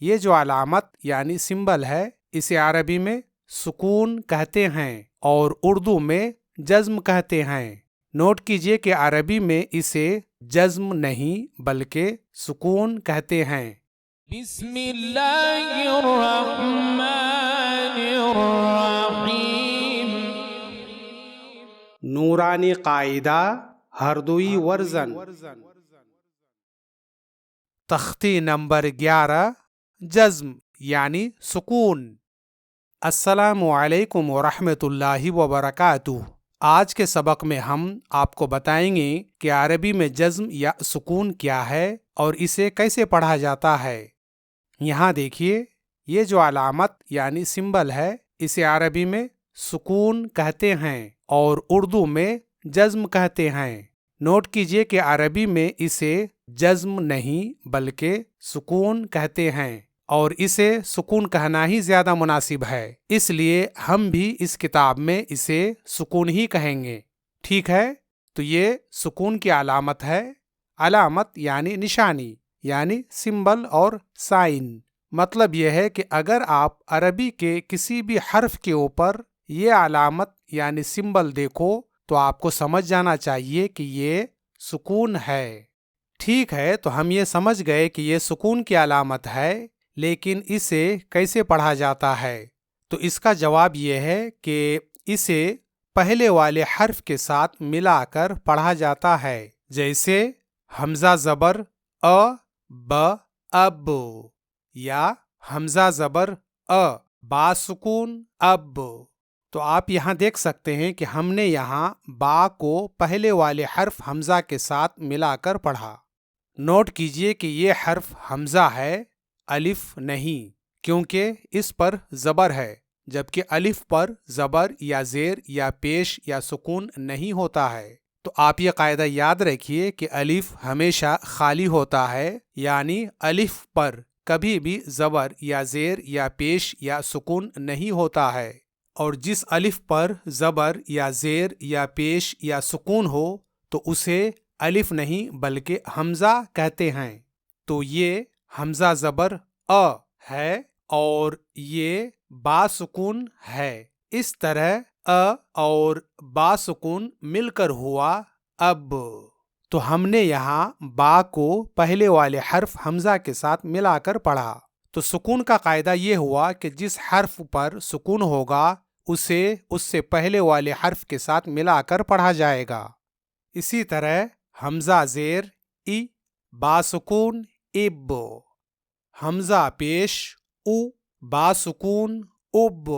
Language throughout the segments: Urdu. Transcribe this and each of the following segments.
یہ جو علامت یعنی سمبل ہے اسے عربی میں سکون کہتے ہیں اور اردو میں جزم کہتے ہیں۔ نوٹ کیجئے کہ عربی میں اسے جزم نہیں بلکہ سکون کہتے ہیں۔ بسم اللہ الرحمن الرحیم۔ نورانی قاعدہ ہردوئی ورژن تختی نمبر 11 جزم یعنی سکون۔ السلام علیکم ورحمۃ اللہ وبرکاتہ۔ آج کے سبق میں ہم آپ کو بتائیں گے کہ عربی میں جزم یا سکون کیا ہے اور اسے کیسے پڑھا جاتا ہے۔ یہاں دیکھیے یہ جو علامت یعنی سمبل ہے اسے عربی میں سکون کہتے ہیں اور اردو میں جزم کہتے ہیں۔ نوٹ کیجئے کہ عربی میں اسے جزم نہیں بلکہ سکون کہتے ہیں اور اسے سکون کہنا ہی زیادہ مناسب ہے، اس لیے ہم بھی اس کتاب میں اسے سکون ہی کہیں گے۔ ٹھیک ہے، تو یہ سکون کی علامت ہے۔ علامت یعنی نشانی یعنی سمبل اور سائن۔ مطلب یہ ہے کہ اگر آپ عربی کے کسی بھی حرف کے اوپر یہ علامت یعنی سمبل دیکھو تو آپ کو سمجھ جانا چاہیے کہ یہ سکون ہے۔ ٹھیک ہے، تو ہم یہ سمجھ گئے کہ یہ سکون کی علامت ہے، لیکن اسے کیسے پڑھا جاتا ہے؟ تو اس کا جواب یہ ہے کہ اسے پہلے والے حرف کے ساتھ ملا کر پڑھا جاتا ہے، جیسے حمزہ زبر ب اب، یا حمزہ زبر با سکون اب۔ تو آپ یہاں دیکھ سکتے ہیں کہ ہم نے یہاں با کو پہلے والے حرف حمزہ کے ساتھ ملا کر پڑھا۔ نوٹ کیجئے کہ یہ حرف حمزہ ہے، الف نہیں، کیونکہ اس پر زبر ہے، جبکہ الف پر زبر یا زیر یا پیش یا سکون نہیں ہوتا ہے۔ تو آپ یہ قاعدہ یاد رکھیے کہ الف ہمیشہ خالی ہوتا ہے، یعنی الف پر کبھی بھی زبر یا زیر یا پیش یا سکون نہیں ہوتا ہے، اور جس الف پر زبر یا زیر یا پیش یا سکون ہو تو اسے الف نہیں بلکہ حمزہ کہتے ہیں۔ تو یہ حمزہ زبر ہے اور یہ با سکون ہے۔ اس طرح اور با سکون مل کر ہوا اب۔ تو ہم نے یہاں با کو پہلے والے حرف حمزہ کے ساتھ ملا کر پڑھا۔ تو سکون کا قاعدہ یہ ہوا کہ جس حرف پر سکون ہوگا اسے اس سے پہلے والے حرف کے ساتھ ملا کر پڑھا جائے گا۔ اسی طرح حمزہ زیر ای، با سکون اب، حمزہ پیش او، با سکون اب۔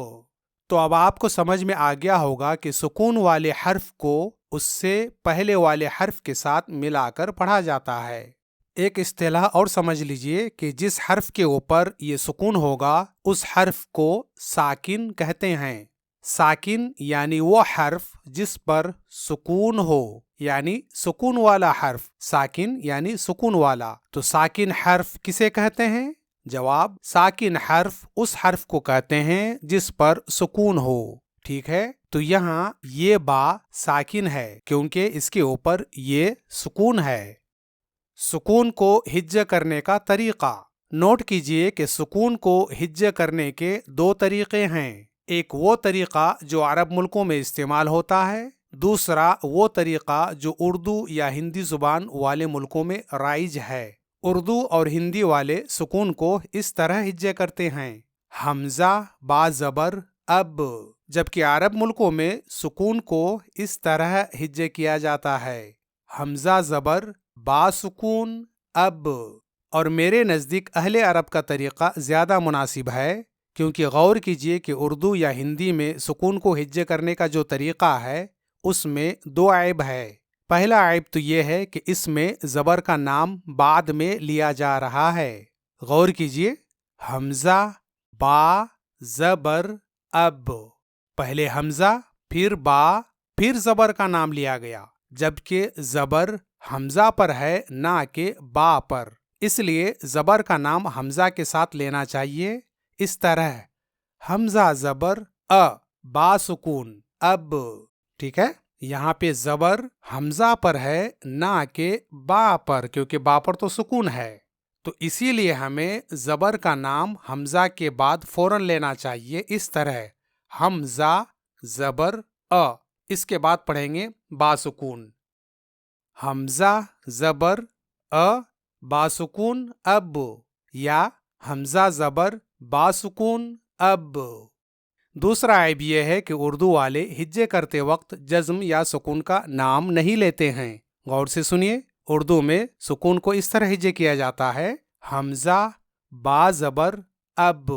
تو اب آپ کو سمجھ میں آ گیا ہوگا کہ سکون والے حرف کو اس سے پہلے والے حرف کے ساتھ ملا کر پڑھا جاتا ہے۔ ایک اصطلاح اور سمجھ لیجئے کہ جس حرف کے اوپر یہ سکون ہوگا اس حرف کو ساکن کہتے ہیں۔ ساکن یعنی وہ حرف جس پر سکون ہو، یعنی سکون والا حرف۔ ساکن یعنی سکون والا۔ تو ساکن حرف کسے کہتے ہیں؟ جواب، ساکن حرف اس حرف کو کہتے ہیں جس پر سکون ہو۔ ٹھیک ہے، تو یہاں یہ با ساکن ہے کیونکہ اس کے اوپر یہ سکون ہے۔ سکون کو ہجہ کرنے کا طریقہ۔ نوٹ کیجئے کہ سکون کو ہجہ کرنے کے 2 طریقے ہیں۔ ایک وہ طریقہ جو عرب ملکوں میں استعمال ہوتا ہے، دوسرا وہ طریقہ جو اردو یا ہندی زبان والے ملکوں میں رائج ہے۔ اردو اور ہندی والے سکون کو اس طرح ہجہ کرتے ہیں، حمزہ با زبر اب، جبکہ عرب ملکوں میں سکون کو اس طرح ہجہ کیا جاتا ہے، حمزہ زبر با سکون اب۔ اور میرے نزدیک اہل عرب کا طریقہ زیادہ مناسب ہے، کیونکہ غور کیجئے کہ اردو یا ہندی میں سکون کو ہجہ کرنے کا جو طریقہ ہے اس میں 2 عیب ہے۔ پہلا عیب تو یہ ہے کہ اس میں زبر کا نام بعد میں لیا جا رہا ہے۔ غور کیجئے، حمزہ با زبر اب، پہلے حمزہ پھر با پھر زبر کا نام لیا گیا، جبکہ زبر حمزہ پر ہے نہ کہ با پر، اس لیے زبر کا نام حمزہ کے ساتھ لینا چاہیے۔ اس طرح حمزہ زبر با سکون اب۔ ٹھیک ہے، یہاں پہ زبر حمزہ پر ہے نہ کہ با پر، کیونکہ با پر تو سکون ہے۔ تو اسی لیے ہمیں زبر کا نام حمزہ کے بعد فوراً لینا چاہیے، اس طرح حمزہ زبر اس کے بعد پڑھیں گے باسکون، حمزہ زبر باسکون اب، یا حمزہ زبر باسکون اب۔ دوسرا عیب یہ ہے کہ اردو والے ہجے کرتے وقت جزم یا سکون کا نام نہیں لیتے ہیں۔ غور سے سنیے، اردو میں سکون کو اس طرح ہجے کیا جاتا ہے، حمزہ با زبر اب،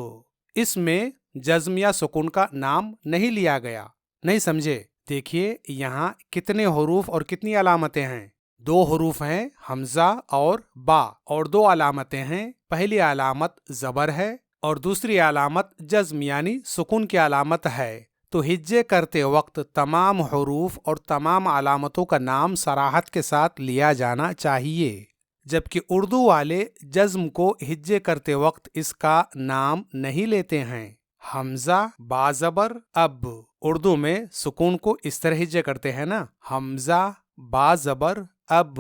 اس میں جزم یا سکون کا نام نہیں لیا گیا۔ نہیں سمجھے؟ دیکھیے یہاں کتنے حروف اور کتنی علامتیں ہیں، 2 حروف ہیں حمزہ اور با، اور 2 علامتیں ہیں، پہلی علامت زبر ہے اور دوسری علامت جزم یعنی سکون کی علامت ہے۔ تو ہجے کرتے وقت تمام حروف اور تمام علامتوں کا نام صراحت کے ساتھ لیا جانا چاہیے، جبکہ اردو والے جزم کو ہجے کرتے وقت اس کا نام نہیں لیتے ہیں۔ حمزہ با زبر اب، اردو میں سکون کو اس طرح ہجے کرتے ہیں نا، حمزہ با زبر اب،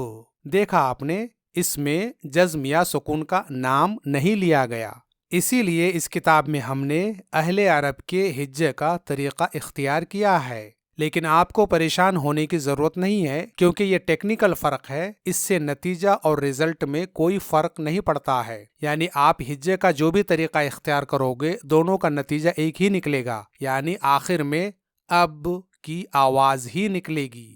دیکھا آپ نے، اس میں جزم یا سکون کا نام نہیں لیا گیا۔ اسی لیے اس کتاب میں ہم نے اہل عرب کے ہجے کا طریقہ اختیار کیا ہے، لیکن آپ کو پریشان ہونے کی ضرورت نہیں ہے، کیونکہ یہ ٹیکنیکل فرق ہے، اس سے نتیجہ اور رزلٹ میں کوئی فرق نہیں پڑتا ہے، یعنی آپ ہجے کا جو بھی طریقہ اختیار کرو گے دونوں کا نتیجہ ایک ہی نکلے گا، یعنی آخر میں اب کی آواز ہی نکلے گی۔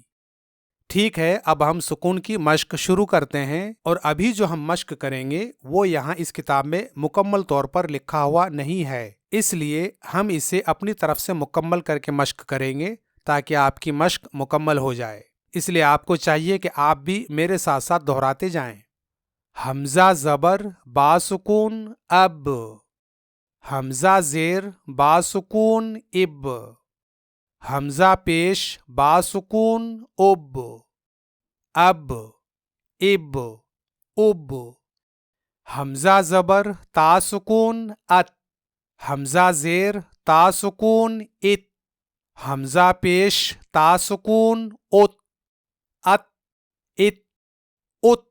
ٹھیک ہے، اب ہم سکون کی مشق شروع کرتے ہیں، اور ابھی جو ہم مشق کریں گے وہ یہاں اس کتاب میں مکمل طور پر لکھا ہوا نہیں ہے، اس لیے ہم اسے اپنی طرف سے مکمل کر کے مشق کریں گے تاکہ آپ کی مشق مکمل ہو جائے۔ اس لیے آپ کو چاہیے کہ آپ بھی میرے ساتھ ساتھ دہراتے جائیں۔ حمزہ زبر باسکون اب، حمزہ زیر باسکون اب، حمزہ پیش باسکون اب، اب اب اب، حمزہ زبر تاسکون ات، حمزہ زیر تاسکون ات، حمزہ پیش تاسکون ات، ات ات ات،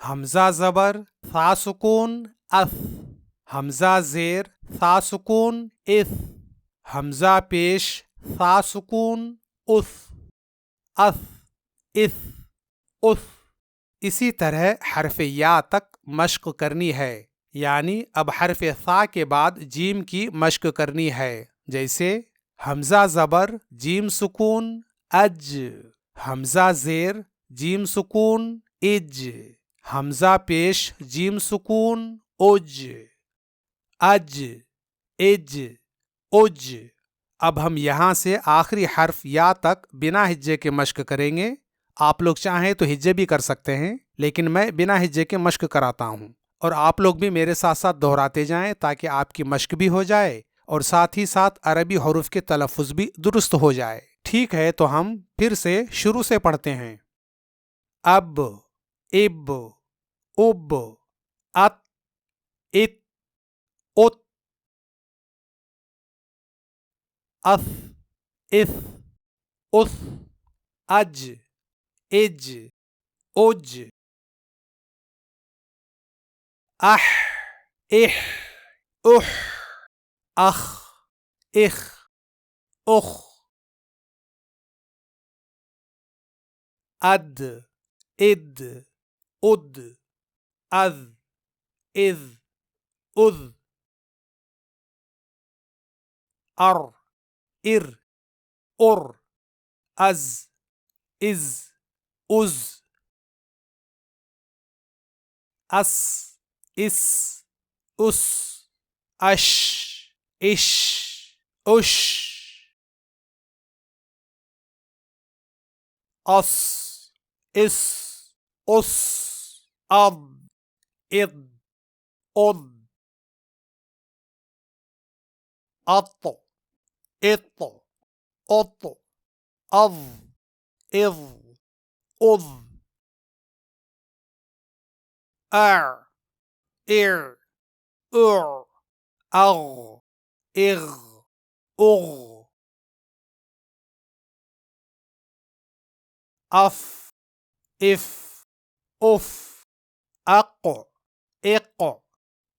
حمزہ زبر تاسکون اف، حمزہ زیر تاسکون اف، حمزہ پیش تاسکون اف، اف اف اف۔ اسی طرح حرف یا تک مشق کرنی ہے، یعنی اب حرف ثا کے بعد جیم کی مشق کرنی ہے، جیسے حمزہ زبر جیم سکون اج، حمزہ زیر جیم سکون اج، حمزہ پیش جیم سکون اج، اج اج اج۔ اب ہم یہاں سے آخری حرف یا تک بنا ہجے کے مشق کریں گے۔ آپ لوگ چاہیں تو ہجے بھی کر سکتے ہیں، لیکن میں بنا ہجے کے مشق کراتا ہوں، اور آپ لوگ بھی میرے ساتھ ساتھ دہراتے جائیں تاکہ آپ کی مشق بھی ہو جائے اور ساتھ ہی ساتھ عربی حروف کے تلفظ بھی درست ہو جائے۔ ٹھیک ہے، تو ہم پھر سے شروع سے پڑھتے ہیں۔ اب اب اب، ات ات ات، اف اف اف، اج اج اج، اح اح اح، اخ اخ اخ، اد اد اد، اذ اذ اذ، ار ار ار، از از از، اس اس اس، اش اش اش، اس اس اس، اض اض اض، اط اط اط، اض اض اض، اع اع اع، اغ اغ اغ، اف اف اف، اق